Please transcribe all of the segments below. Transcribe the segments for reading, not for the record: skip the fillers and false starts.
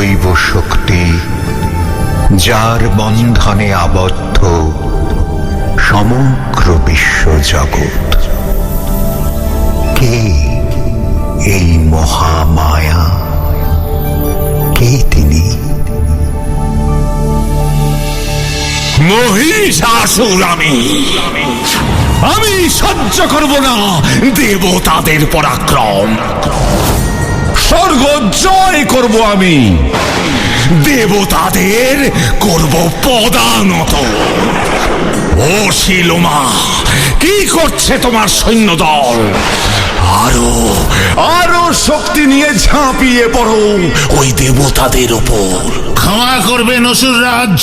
দৈব শক্তি, যার বন্ধনে আবদ্ধ সমগ্র বিশ্বজগৎ। কে এই মহামায়া? কে তিনি? মহিষাসুর। আমি সহ্য করব না দেবতাদের পরাক্রম। স্বর্গ জয় করব আমি, দেবতাদের করব পদানত। ও শিলোমা, কি করছে তোমার সৈন্যদল? আরো আরো শক্তি নিয়ে ঝাঁপিয়ে পড়ো ওই দেবতাদের উপর। ক্ষমা করবেন অসুররাজ,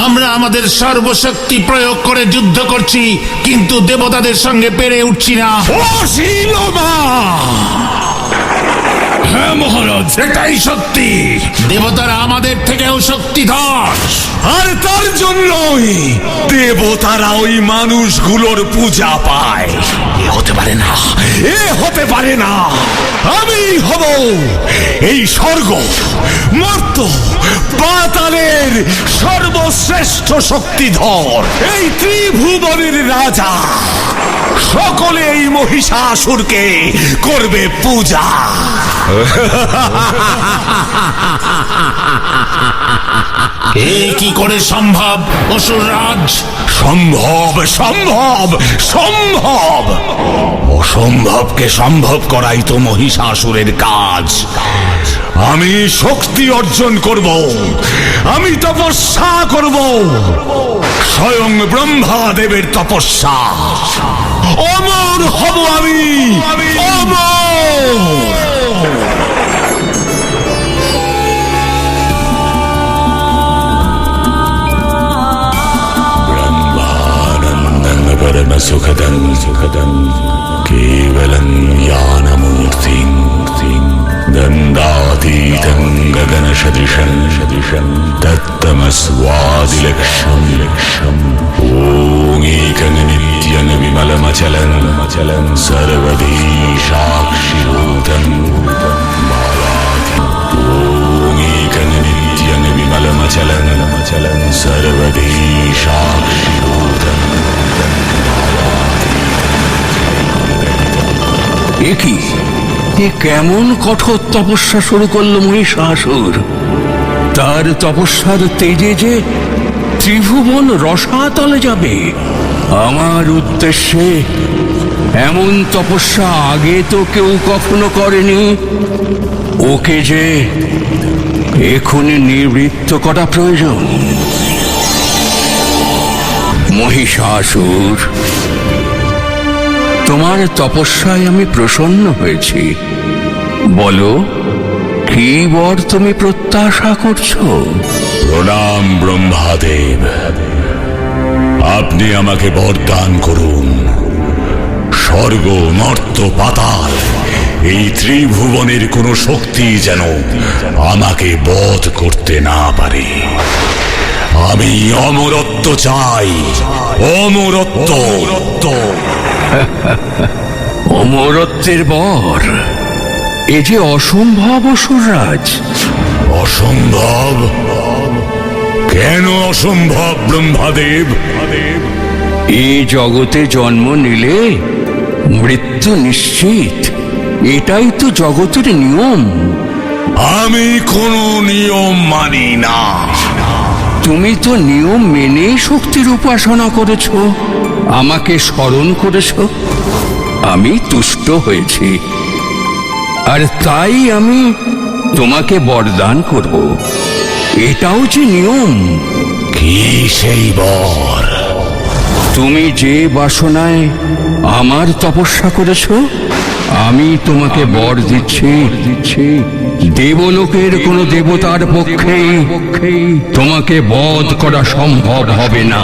আমরা আমাদের সর্বশক্তি প্রয়োগ করে যুদ্ধ করছি, কিন্তু দেবতাদের সঙ্গে পেরে উঠছি না। ও শিলোমা! হ্যাঁ মহারাজ, এটাই সত্যি। দেবতারা আমাদের থেকেও শক্তিধর, আর তার জন্যই দেবতারা ওই মানুষগুলোর পূজা পায়। এ হতে পারে না, এ হতে পারে না। আমি হব এই স্বর্গ, মর্ত, পাতালের সর্বশ্রেষ্ঠ শক্তিধর, এই ত্রিভুবনের রাজা। সকলে এই মহিষাসুরকে করবে পূজা। এ কি করে সম্ভব অসুররাজ? সম্ভব, সম্ভব, সম্ভব। অসম্ভবকে সম্ভব করাই তো মহিষাসুরের কাজ। আমি শক্তি অর্জন করব, আমি তপস্যা করব, স্বয়ং ব্রহ্মাদেবের তপস্যা। অমর হব আমি, অমর। परमसुखदं केवलं ज्ञानमूर्तिं गन्धातीतं गगनसदृशं तत्तमस्वादिलक्ष्यं ॐ एकं नित्यं विमलमचलं सर्वधी साक्षिभूतं ॐ एकं नित्यं विमलमचलं सर्वधी साक्षिभूतं। কি এ কেমন কঠোর তপস্যা শুরু করলো মহিষাসুর? তার তপস্যার তেজে যে ত্রিভুবন রসাতলে যাবে। আমার উদ্দেশ্যে এমন তপস্যা আগে তো কেউ কখনো করেনি। ওকে যে এখনই নিবৃত্ত করা প্রয়োজন। মহিষাসুর, তোমার তপস্যায় আমি প্রসন্ন হয়েছি। বলো, কি বর তুমি প্রত্যাশা করছো? প্রণাম ব্রহ্মাদেব, আপনি আমাকে বরদান করুন। স্বর্গ, মর্ত, পাতাল, এই ত্রিভুবনের কোনো শক্তি যেন আমাকে বধ করতে না পারে। আমি অমরত্ব চাই, অমরত্ব। অমরত্বের বর, এ যে অসম্ভব অসুররাজ। অসম্ভব? কেন অসম্ভব ব্রহ্মাদেব? এই জগতে জন্ম নিলে মৃত্যু নিশ্চিত, এটাই তো জগতের নিয়ম। আমি কোনো নিয়ম মানি না। তুমি তো নিয়ম মেনে শক্তির উপাসনা করেছ, আমাকে স্মরণ করেছ। আমি তুষ্ট হয়েছি, আর তাই আমি তোমাকে বরদান করব। এটাও যে নিয়ম। কি সেই বর? তুমি যে বাসনায় আমার তপস্যা করেছ, আমি তোমাকে বর দিচ্ছি। দেবলোকের কোন দেবতার পক্ষে তোমাকে বধ করা সম্ভব হবে না।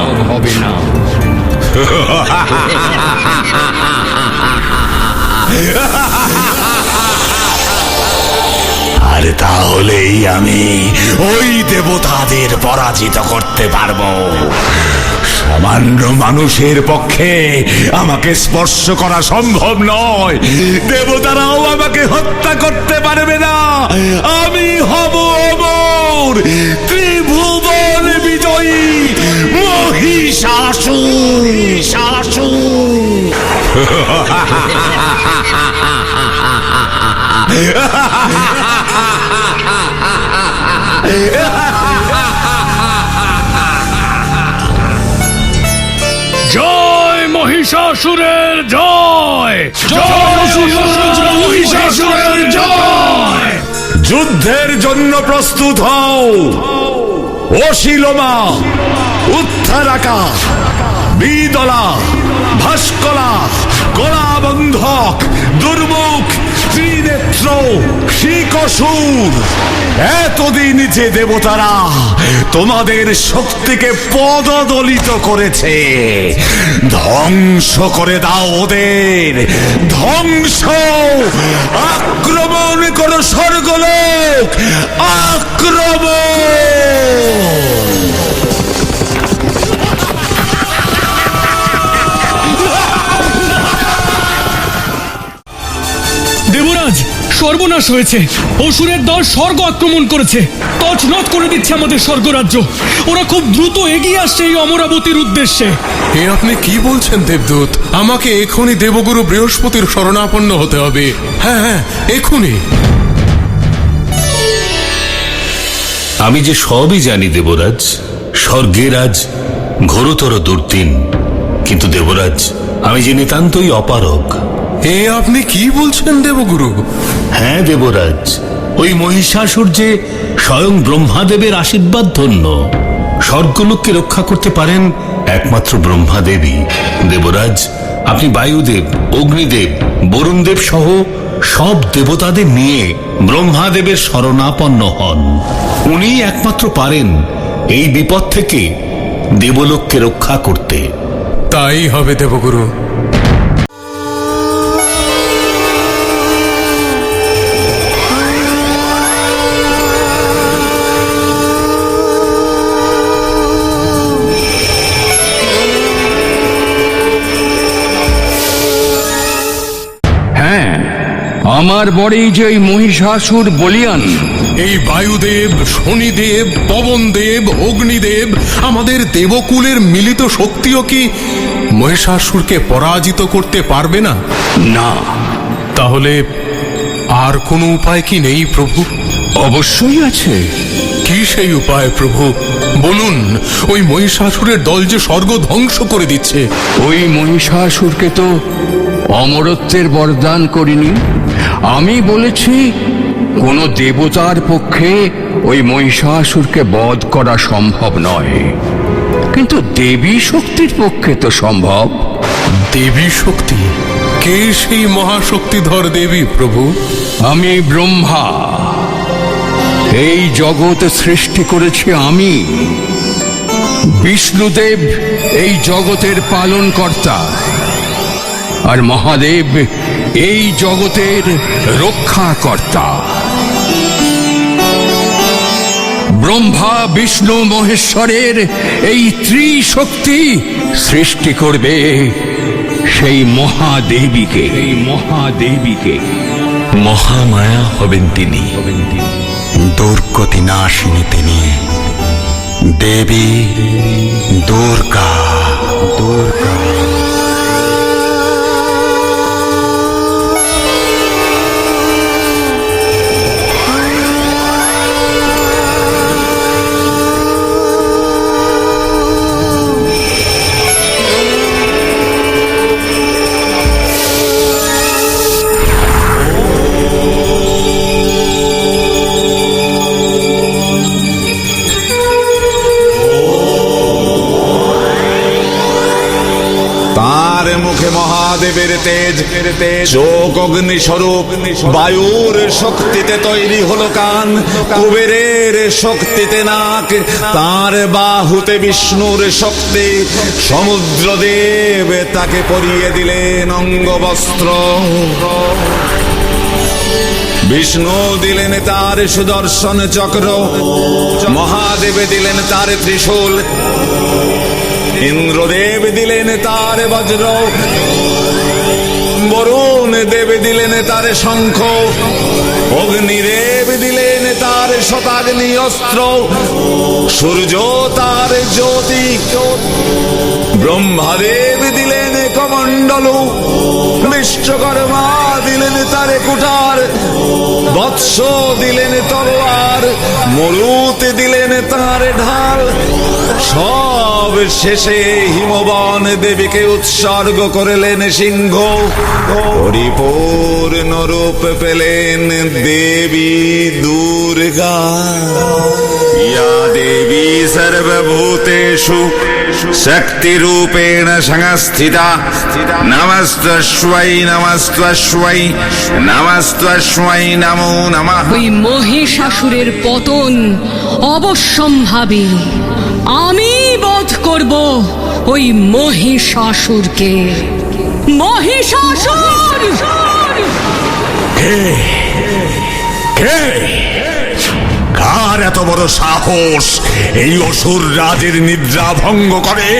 আর তাহলেই আমি ওই দেবতাদের পরাজিত করতে পারবো। সামান্য মানুষের পক্ষে আমাকে স্পর্শ করা সম্ভব নয়, দেবতারাও আমাকে হত্যা করতে পারবে না। আমি হব অমর। শীকসুর ত্রিভুবন বিজয়ী মহিষাসুর। জয় মহিষাসুরের জয়, মহিষাসুরের জয়। যুদ্ধের জন্য প্রস্তুত হও। অশিলমা, উত্থারাকা, বিদলা, ভাস্কলা, কলাবন্ধক, দুর্মুখ, ত্রিনেত্র, শীকসুর, এতদিন যে দেবতারা তোমাদের শক্তিকে পদদলিত করেছে, ধ্বংস করে দাও ওদের, ধ্বংস। আক্রমণ করো স্বর্গলোক, আক্রমণ। দেবরাজ, সর্বনাশ হয়েছে। অসুরের দল স্বর্গ আক্রমণ করেছে, তছনছ করে দিচ্ছে আমাদের স্বর্গরাজ্য। ওরা খুব দ্রুত এগিয়ে আসছে এই অমরাবতীর উদ্দেশ্যে। এ আপনি কি বলছেন দেবদূত? আমাকে এখনই দেবগুরু বৃহস্পতির শরণাপন্ন হতে হবে। হ্যাঁ হ্যাঁ, এখনই। আমি যে সবই জানি দেবরাজ, স্বর্গের আজ ঘোরতর দুর্দিন, কিন্তু দেবরাজ আমি যে নিতান্তই অপারগ। এ আপনি কি বলছেন দেবগুরু? হ্যাঁ দেবরাজ, ওই মহিষাসুর যে স্বয়ং ব্রহ্মাদেবের আশীর্বাদ ধন্য। স্বর্গলোককে রক্ষা করতে পারেন একমাত্র ব্রহ্মাদেবী। দেবরাজ, আপনি বায়ুদেব, অগ্নিদেব, বরুণদেব সহ সব দেবতাদের নিয়ে ব্রহ্মাদেবের শরণাপন্ন হন। উনি একমাত্র পারেন এই বিপদ থেকে দেবলোককে রক্ষা করতে। তাই হবে দেবগুরু। হ্যাঁ, আমার বরেই যে ওই মহিষাসুর বলিয়ান। এই বায়ুদেব, শনিদেব, পবনদেব, অগ্নিদেব, আমাদের দেবকুলের মিলিত শক্তিও কি মহিষাসুরকে পরাজিত করতে পারবে না? না। তাহলে আর কোনো উপায় কি নেই প্রভু? অবশ্যই আছে। কি সেই উপায় প্রভু? বলুন। ওই মহিষাসুরের দল যে স্বর্গ ধ্বংস করে দিচ্ছে। ওই মহিষাসুরকে তো অমরত্বের বরদান করিনি। আমি বলেছি কোন দেবতার পক্ষে ওই মহিষাসুরকে বধ করা সম্ভব নয়, কিন্তু দেবী শক্তির পক্ষে তো সম্ভব। দেবী শক্তি? কে সেই মহাশক্তিধর দেবী প্রভু? আমি ব্রহ্মা। এই জগৎ সৃষ্টি করেছি আমি। বিষ্ণুদেব এই জগতের পালন কর্তা, আর মহাদেব এই জগতের রক্ষাকর্তা। ব্রহ্মা, বিষ্ণু, মহেশ্বরের এই ত্রিশক্তি সৃষ্টি করবে সেই মহাদেবীকে। মহামায়া হবেন তিনি, দুর্গতি নাশিনী তিনি, দেবী দুর্গা। তার মুখে মহাদেবের তেজ, চোখ অগ্নি স্বরূপ, বায়ুর শক্তিতে তৈরি হলো কান, কুবেরের শক্তিতে নাক, তার বাহুতে বিষ্ণুর শক্তি। সমুদ্রদেব তাকে পরিয়ে দিলেন অঙ্গবস্ত্র, বিষ্ণু দিলেন তার সুদর্শন চক্র, মহাদেব দিলেন তার ত্রিশূল, ইন্দ্রদেব দিলেন তার বজ্র, বরুণ দেব দিলেন তার শঙ্খ, অগ্নিদেব দিলেন তার শতাগ্নি অস্ত্র, সূর্য তার জ্যোতি, ব্রহ্মাদেব দিলেন কমণ্ডলু, বিশ্বকর্মা দিলেন তারে কুঠার, বৎস দিলেন তলোয়ার, মরুত দিলেন তার ঢাল। সব শেষে হিমবন দেবীকে উৎসর্গ করলেন সিংহ, পরিপূর্ণ রূপ পেলেন দেবী দুর্গা। ইয়া দেবী সর্বভূতেষু শক্তিরূপেণ সংস্থিতা, নমস্তস্मै নমস্তস্मै নমস্তস্मै নমো নমঃ। ওই মহিষাসুরের পতন অবশ্যম্ভাবী। আমি বধ করব ওই মহিষাসুরকে। মহিষাসুর! কার এত বড় সাহস এই অসুর রাজের নিদ্রা ভঙ্গ করে?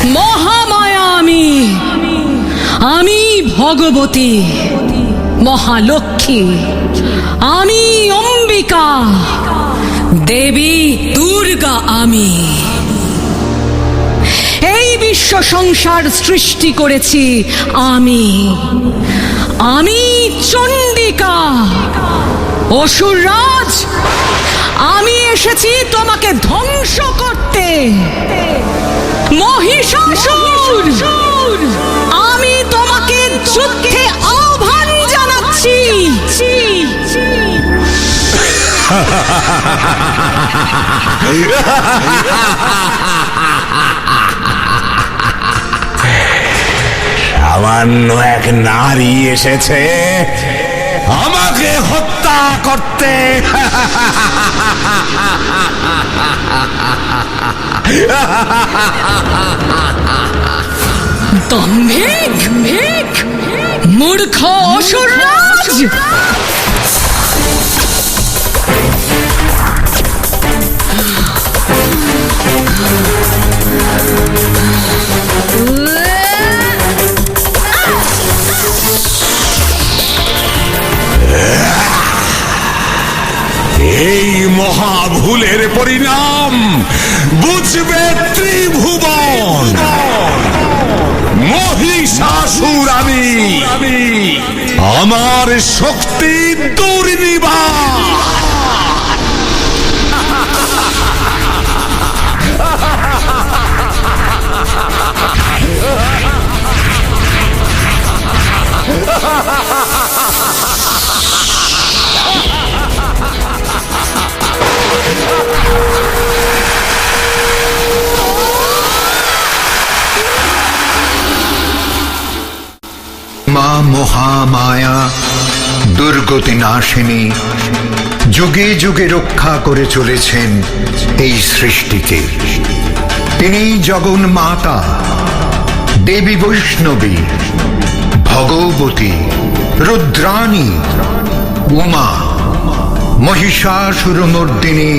মহামায়া আমি, আমি ভগবতী মহালক্ষ্মী, আমি অম্বিকা দেবী দুর্গা। আমি এই বিশ্ব সংসার সৃষ্টি করেছি। আমি আমি চণ্ডিকা। অসুররাজ, আমি এসেছি তোমাকে ধ্বংস করতে। মহিষাসুর, আমি তোমাকে যুদ্ধে আহ্বান জানাচ্ছি। সামান্য এক নারী এসেছে আমাকে হত্যা করতে। দম্ভিক, মূর্খ অসুররাজ! এই মহাভুলের পরিণাম বুঝবে ত্রিভুবন। মহিষাসুর আমি, আমার শক্তি দুর্নিবার। মা মহামায়া দুর্গতি নাশিনী যুগে যুগে রক্ষা করে চলেছেন এই সৃষ্টিকে। তিনি জগন্মাতা, দেবী বৈষ্ণবী, ভগবতী, রুদ্রাণী, উমা, মহিষাসুরমর্দিনী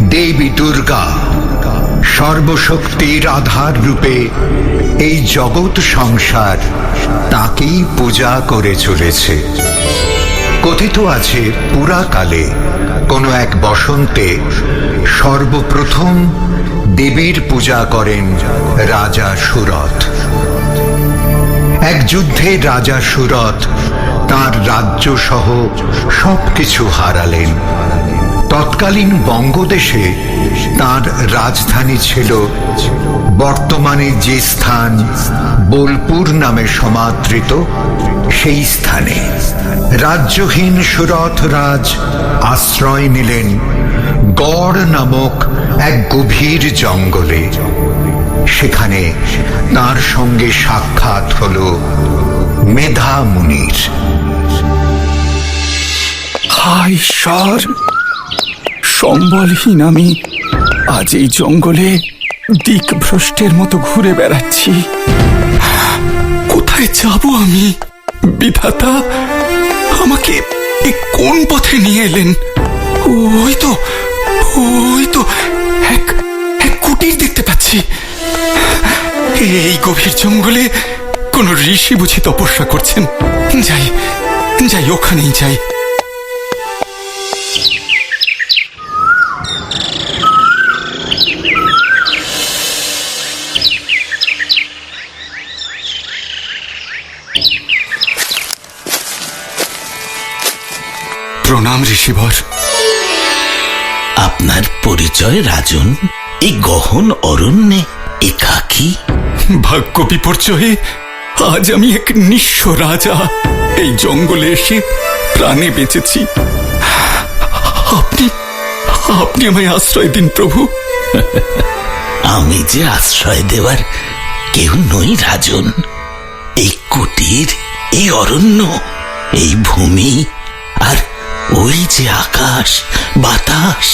দেবী দুর্গা, সর্বশক্তির আধার রূপে এই জগৎ সংসার তাকেই পূজা করে চলেছে। কথিত আছে পুরাকালে কোনো এক বসন্তে সর্বপ্রথম দেবীর পূজা করেন রাজা সুরথ। এক যুদ্ধে রাজা সুরথ তাঁর রাজ্য সহ সবকিছু হারালেন। তৎকালীন বঙ্গদেশে তাঁর রাজধানী ছিল বর্তমানে যে স্থান বোলপুর নামে সমাদৃত সেই স্থানে। রাজ্যহীন সুরথ রাজ আশ্রয় নিলেন গড় নামক এক গভীর জঙ্গলে। সেখানে তার সঙ্গে সাক্ষাৎ হল মেধা মুনির। হায় ঈশ্বর, সম্বলহীন আমি আজ এই জঙ্গলে দিকভ্রষ্টের মতো ঘুরে বেড়াচ্ছি। কোথায় যাব আমি? বিধাতা আমাকে এ কোন পথে নিয়ে এলেন? ওই তো এক কুটির দেখতে পাচ্ছি। এই গভীর জঙ্গলে কোন ঋষি বুঝি তপস্যা করছেন। যাই ওখানেই যাই। প্রণাম ঋষিবর। আপনার পরিচয় রাজন? এই গহন অরণ্যে একাকী? ভাগ্য বিপর্যয়ে আজ আমি এক নিঃস্ব রাজা এই জঙ্গলে এসে প্রাণে বেঁচেছি। আপনি আপনি আমায় আশ্রয় দিন প্রভু। আমি যে আশ্রয় দেওয়ার কেউ নই রাজন। এই কুটির, এই অরণ্য, এই ভূমি আর ওই যে আকাশ বাতাস,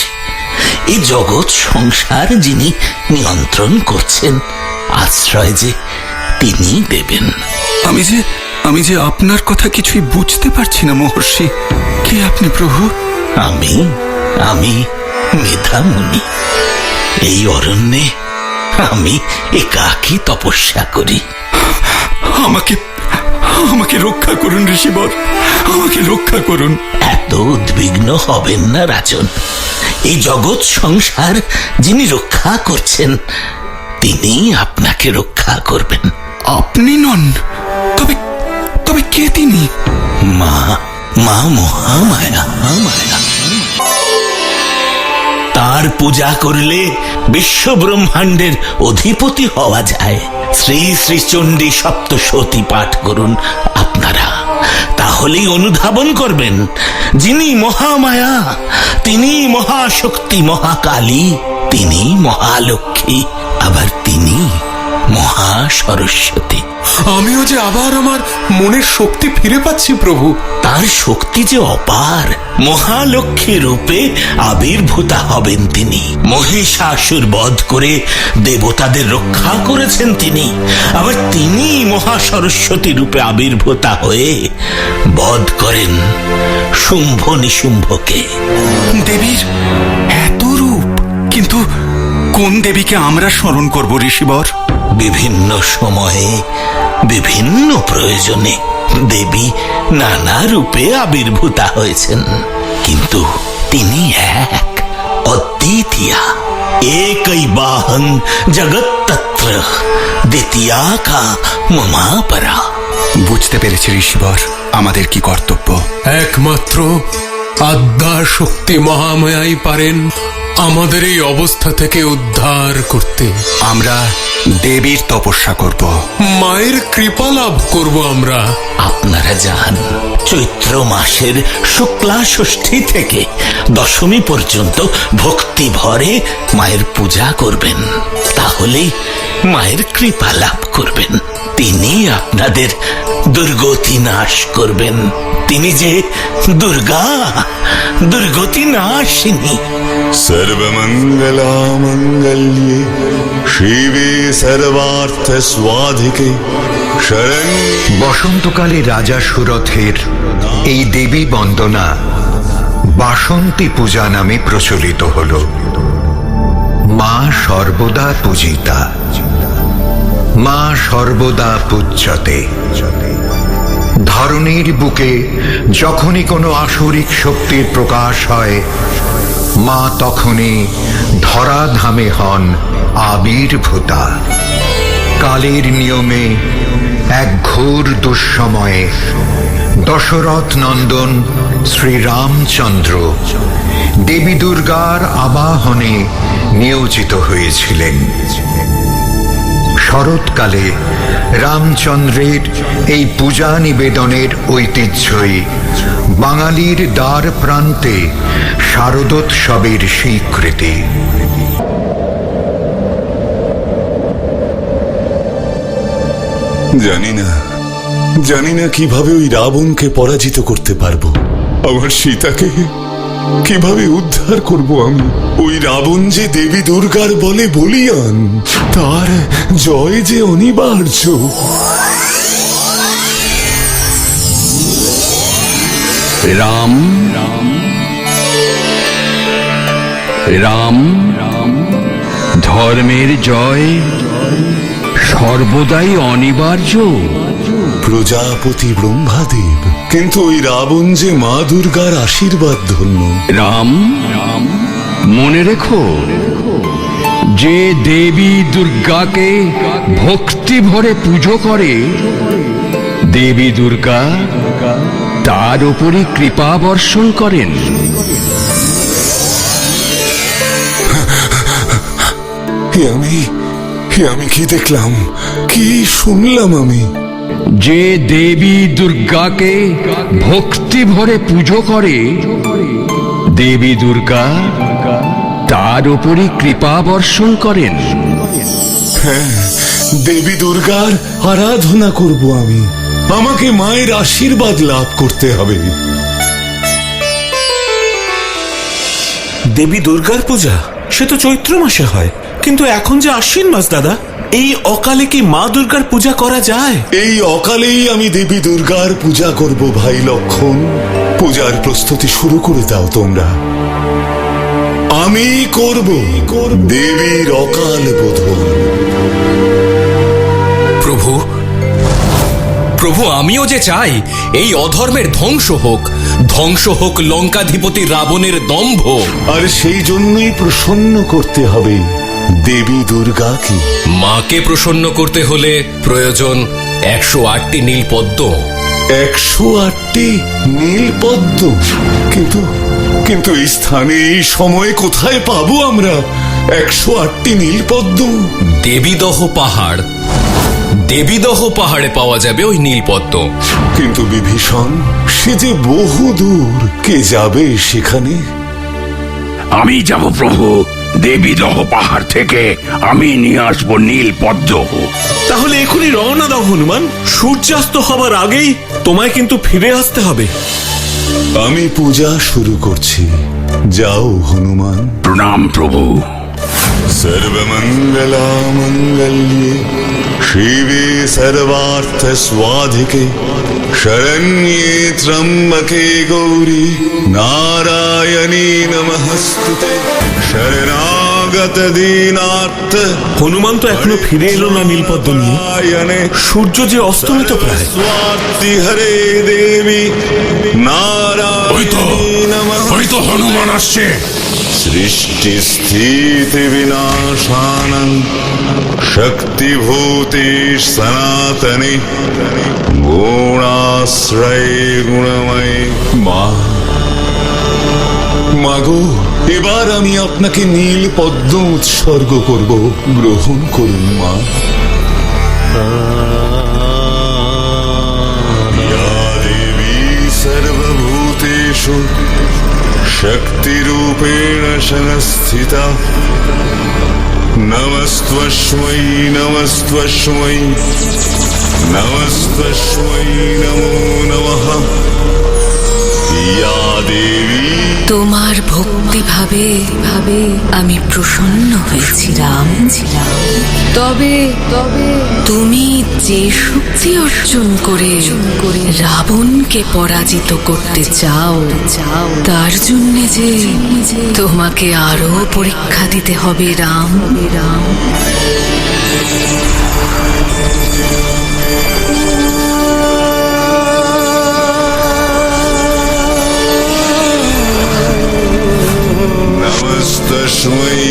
এই জগৎ সংসার যিনি নিয়ন্ত্রণ করছেন, আশ্রয় যে তিনি দেবেন। আমি যে আপনার কথা কিছুই বুঝতে পারছি না মহর্ষি। কে আপনি প্রভু? আমি মেধামুনি। এই অরণ্যে আমি একাকী তপস্যা করি। আমাকে রক্ষা করুন ঋষিবর, আমাকে রক্ষা করুন। এত উদ্বিগ্ন হবেন না রাজন। এই জগৎ সংসার যিনি রক্ষা করছেন, তিনি আপনাকে রক্ষা করবেন। আপনি নন? তবে কে তিনি? মা মহামায়া। তার পূজা করলে বিশ্ব ব্রহ্মাণ্ডের অধিপতি হওয়া যায়। শ্রী শ্রী চণ্ডী সপ্তশতী পাঠ করুন আপনারা, তাহলেই অনুধাবন করবেন যিনি মহামায়া, তিনি মহাশক্তি মহাকালী, তিনি মহালক্ষ্মী, আবার তিনি মহা সরস্বতী। আমিও যে আবার আমার মনের শক্তি ফিরে পাচ্ছি প্রভু। তার শক্তি যে অপার। মহালক্ষ্মী রূপে আবির্ভূতা হবেন তিনি। মহিষাসুর বধ করে দেবতাদের রক্ষা করেছেন তিনি। আবার তিনি মহা সরস্বতী রূপে আবির্ভূতা হয়ে বধ করেন শুম্ভ নিশুম্ভকে। দেবীর এত রূপ, কিন্তু কোন দেবীকে আমরা স্মরণ করব ঋষিবর? বিভিন্ন সময়ে বিভিন্ন প্রয়োজনে দেবী নানা রূপে আবির্ভূতা হয়েছেন, কিন্তু তিনি এক, অদ্বিতীয়া। একই বাহন জগত্তত্র দ্বিতীয়া কা মমাপরা। বুঝতে পেরেছি ঋষিবর, আমাদের কি কর্তব্য। একমাত্র আদ্যা শক্তি মহামায়াই পারেন আমাদের এই অবস্থা থেকে উদ্ধার করতে। আমরা দেবীর তপস্যা করব, মায়ের কৃপা লাভ করব আমরা। আপনারা যান, চৈত্র মাসের শুক্লা ষষ্ঠী থেকে দশমী পর্যন্ত ভক্তি ভরে মায়ের পূজা করবেন, তাহলেই মায়ের কৃপা লাভ করবেন। তিনি আপনাদের দুর্গতি নাশ করবেন। তিনি যে দুর্গা, দুর্গতি নাশিনী। सर्वमंगला मंगल्ये शिवे सर्वार्थ स्वाधिके शरण। বসন্তকালে রাজা সুরথের এই দেবী বন্দনা বাসন্তী পূজা নামে প্রচলিত হল। মা সর্বদা পূজিতা, মা সর্বদা পূজ্যতে। ধরণীর বুকে যখনই কোনো আসরিক শক্তির প্রকাশ হয়, মা তখনই ধরাধামে হন আবির্ভূতা। কালের নিয়মে এক ঘোর দুঃসময়ে দশরথ নন্দন শ্রীরামচন্দ্র দেবী দুর্গার আবাহনে নিয়োজিত হয়েছিলেন। শরৎকালে রামচন্দ্রের এই পূজা নিবেদনের ঐতিহ্যই বাঙালির দ্বার প্রান্তে শারদোৎসবের স্বীকৃতি। জানি না কিভাবে ওই রাবণকে পরাজিত করতে পারবো। আমার সীতাকে কিভাবে উদ্ধার করব আমি? ওই রাবণ যে দেবী দুর্গার বলে বলিয়ান, তার জয় যে অনিবার্য। রাম রাম ধর্মের জয় সর্বদাই অনিবার্য। প্রজাপতি ব্রহ্মাদেব, কিন্তু ওই রাবণ যে মা দুর্গার আশীর্বাদ ধন্য। রাম মনে রেখো, যে দেবী দুর্গাকে ভক্তি ভরে পুজো করে, দেবী দুর্গা তার উপরই কৃপা বর্ষণ করেন। আমি কি দেখলাম, কি শুনলাম আমি? যে দেবী দুর্গাকে ভক্তি ভরে পুজো করে, দেবী দুর্গা তার উপরই কৃপা বর্ষণ করেন। হ্যাঁ, দেবী দুর্গার আরাধনা করব আমি। আমাকে মায়ের আশীর্বাদ লাভ করতে হবে। দেবী দুর্গার পূজা সে তো চৈত্র মাসে হয়, কিন্তু এখন যে আশ্বিন মাস দাদা, এই অকালে কি মা দুর্গার পূজা করা যায়? এই অকালেই আমি দেবী দুর্গার পূজা করব ভাই লক্ষণ। পূজার প্রস্তুতি শুরু করে দাও তোমরা। আমি করব দেবীর অকাল বোধন। প্রভু, প্রভু, আমিও যে চাই এই অধর্মের ধ্বংস হোক লঙ্কাধিপতি রাবণের দম্ভ। আর সেই জন্যই প্রসন্ন করতে হবে দেবী দুর্গাকে। মাকে প্রসন্ন করতে হলে প্রয়োজন 108টি নীলপদ্ম। 108টি নীলপদ্ম? কিন্তু এই স্থানে, এই সময়ে কোথায় পাবো আমরা 108টি নীলপদ্ম? দেবীদহ পাহাড়ে পাওয়া যাবে ওই নীলপদ্ম। কিন্তু বিভীষণ, সে যে বহু দূর, কে যাবে সেখানে? আমি যাব প্রভু, দেবীদহ পাহাড় থেকে আমি নিয়ে আসবো নীলপদ্ম। তাহলে এখনই রওনা দাও হনুমান, সূর্যাস্ত হবার আগেই তোমায় কিন্তু ফিরে আসতে হবে। আমি পূজা শুরু করছি, যাও হনুমান। প্রণাম প্রভু। सर्वमंगला मंगल्ये शिवे सर्वार्थ स्वाधिके शरण्ये त्र्यंबके गौरी नारायणी नमस्तुते शरणागत दीनार्थ। হনুমান তো এখনো ফিরে এলো না নীলপদ্ম নিয়ে। সূর্য যে অস্তমিত প্রায়। स्वाति हरे देवी नारायणी नमस्तुते। হনুমান আসছে। सृष्टि स्थिति विनाशानं शक्तिभूते सनातने गुणाश्रय गुणमय। মাগো, এবার আমি আপনাকে নীল পদ্ম উৎসর্গ করব, গ্রহণ করুন মা। ইয়া দেবী সর্বভূতেষু शक्तिरूपेण संस्थिता नमस्त्वस्मै नमस्त्वस्मै नमस्त्वस्मै नमो नमः। या देवी, তোমার ভক্তি ভাবে আমি প্রসন্ন হয়েছি রাম। তবে তুমি যে শক্তি অর্জন করে রাবণকে পরাজিত করতে চাও, তার জন্য যে তোমাকে আরো পরীক্ষা দিতে হবে রাম। नमस्तस्मै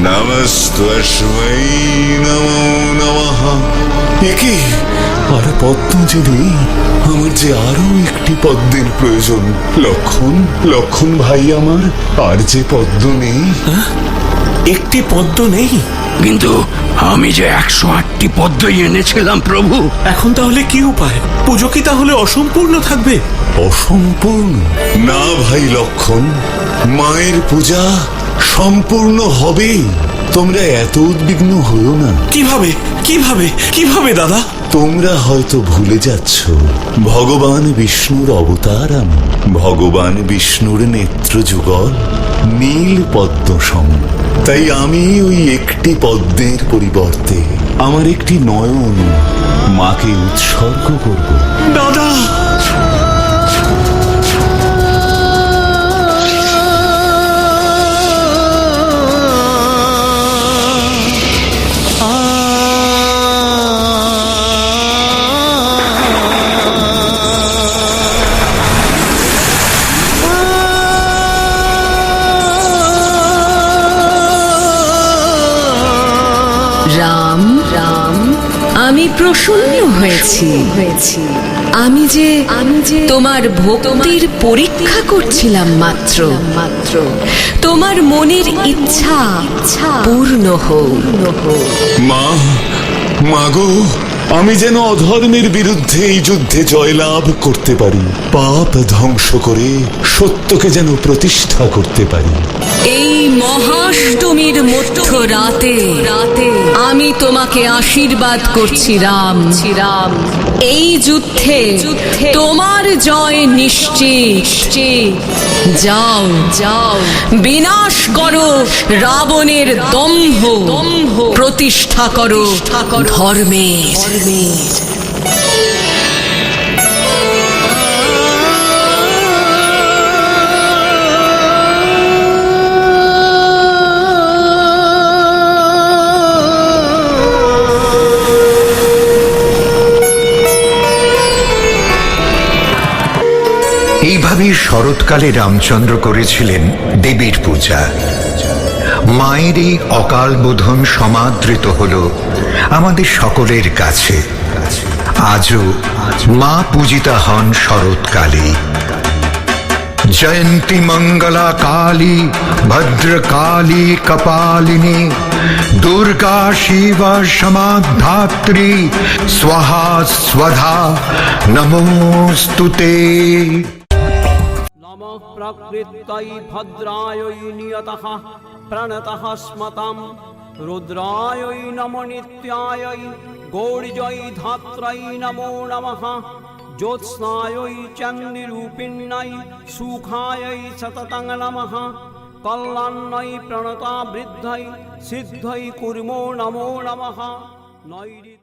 नमस्तस्मै नमो नमः। একি আর পদ্ম যে নেই, আমার যে আরো একটি পদ্মের প্রয়োজন। লক্ষণ ভাই আমার, আর যে পদ্ম নেই। একটি পদ্ম নেই? কিন্তু আমি যে 108টি পদ্মই এনেছিলাম প্রভু। এখন তাহলে কি উপায়? পুজো কি তাহলে অসম্পূর্ণ থাকবে? অসম্পূর্ণ না ভাই লক্ষণ, মায়ের পূজা সম্পূর্ণ হবেই। তোমরা এত উদ্বিগ্ন হও না। কিভাবে দাদা? তোমরা হয়তো ভুলে যাচ্ছ, ভগবান বিষ্ণুর অবতার আমি। ভগবান বিষ্ণুর নেত্র যুগল নীল পদ্ম সম। তাই আমি ওই একটি পদ্মের পরিবর্তে আমার একটি নয়ন মাকে উৎসর্গ করব। দাদা, রাম, আমি প্রসন্ন হয়ে হয়েছি। আমি যে তোমার ভক্তির পরীক্ষা করছিলাম মাত্র। তোমার মনের ইচ্ছা পূর্ণ হোক। মাগো, আমি যেন অধর্মের বিরুদ্ধে এই যুদ্ধে জয়লাভ করতে পারি, পাপ ধ্বংস করে সত্যকে যেন প্রতিষ্ঠা করতে পারি। এই মহাষ্টমীর মধ্য রাতে আমি তোমাকে আশীর্বাদ করছি রাম। এই যুদ্ধে তোমার জয় নিশ্চিত। যাও বিনাশ করো রাবণের দম্ভ, প্রতিষ্ঠা করো ধর্মের। এইভাবে শরৎকালে রামচন্দ্র করেছিলেন দেবীর পূজা। মায়ের এই অকাল বোধন সমাদৃত হল আমাদের সকলের কাছে। আজও মা পূজিতা হন শরৎকালে। জয়ন্তী মঙ্গলা কালী ভদ্রকালী কপালিনী দুর্গা শিবা সমাধাত্রী স্বাহা স্বধা নমোস্তুতে। নমঃ প্রকৃত্यै ভদ্রাयै নিয়তঃ প্রণতঃ স্মতাম রুদ্রাयै নমো নিত্যাयै গৌরজৈ ধাত্রৈ নমো নমঃ জ্যোৎস্নাयै চন্দ্ররূপিণ্যৈ সুখাयै সততং নমঃ কল্যাণ্যৈ প্রণতা বৃদ্ধৈ সিদ্ধৈ কুর্মো নমো নমঃ নৈরিত।